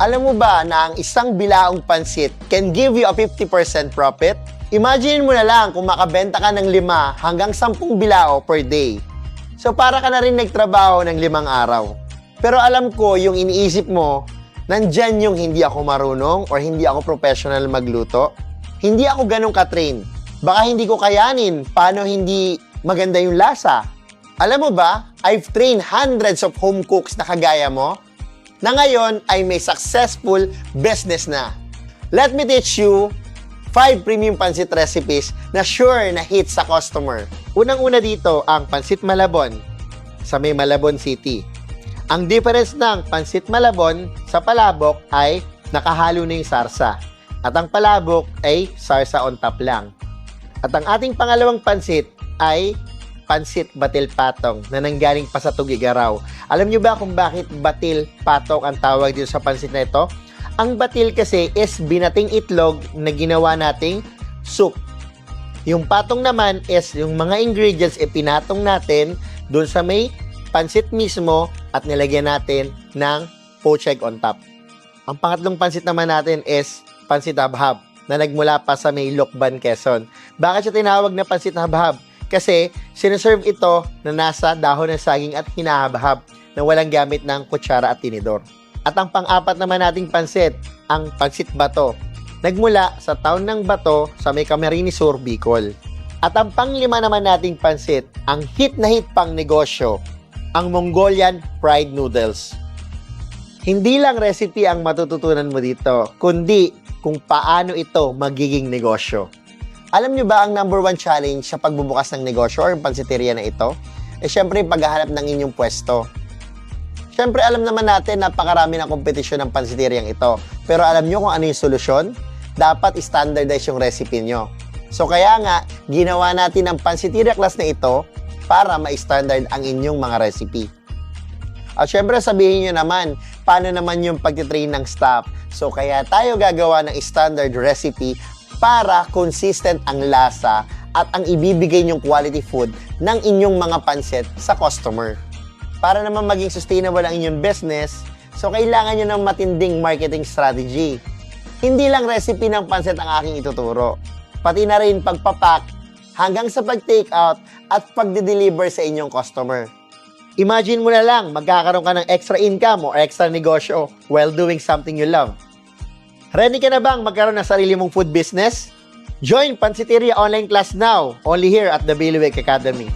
Alam mo ba na ang isang bilaong pansit can give you a 50% profit? Imagine mo na lang kung makabenta ka ng 5 hanggang 10 bilao per day. So para ka na rin nagtrabaho ng 5 araw. Pero alam ko yung iniisip mo, nandyan yung hindi ako marunong or hindi ako professional magluto. Hindi ako ganun ka-train. Baka hindi ko kayanin. Paano hindi maganda yung lasa? Alam mo ba, I've trained hundreds of home cooks na kagaya mo, na ngayon ay may successful business na. Let me teach you 5 premium pansit recipes na sure na hit sa customer. Unang-una dito ang pansit Malabon sa may Malabon City. Ang difference ng pansit Malabon sa palabok ay nakahalo na yung sarsa. At ang palabok ay sarsa on top lang. At ang ating pangalawang pansit ay pansit batil patong na nanggaling pa sa Tugigaraw. Alam niyo ba kung bakit batil patong ang tawag dito sa pansit na ito? Ang batil kasi is binating itlog na ginawa nating soup. Yung patong naman is yung mga ingredients pinatong natin doon sa may pansit mismo at nilagyan natin ng poached egg on top. Ang pangatlong pansit naman natin is pansit habhab na nagmula pa sa may Lokban, Quezon. Bakit siya tinawag na pansit habhab? Kasi sineserve ito na nasa dahon ng saging at hinahabhab na walang gamit ng kutsara at tinidor. At ang pang-apat naman nating pansit, ang pansit bato. Nagmula sa town ng Bato sa may Camarines Sur, Bicol. At ang pang-5 naman nating pansit, ang hit na hit pang negosyo, ang Mongolian fried noodles. Hindi lang recipe ang matututunan mo dito, kundi kung paano ito magiging negosyo. Alam nyo ba ang number 1 challenge sa pagbubukas ng negosyo or pansiteria na ito? Syempre, paghahanap ng inyong pwesto. Syempre, alam naman natin napakarami ng kompetisyon ng pansiteriyang ito. Pero alam nyo kung ano yung solusyon? Dapat standardize yung recipe nyo. So kaya nga, ginawa natin ang pansiteria class na ito para ma-standard ang inyong mga recipe. At syempre, sabihin nyo naman, paano naman yung pag-train ng staff? So kaya tayo gagawa ng standard recipe para consistent ang lasa at ang ibibigay nyong quality food ng inyong mga pansit sa customer. Para naman maging sustainable ang inyong business, so kailangan nyo ng matinding marketing strategy. Hindi lang recipe ng pansit ang aking ituturo, pati na rin pagpapak hanggang sa pag-take out at pagde-deliver sa inyong customer. Imagine mo na lang, magkakaroon ka ng extra income o extra negosyo while doing something you love. Ready ka na bang magkaroon ng sarili mong food business? Join Pansiteria online class now, only here at the Bailiwick Academy.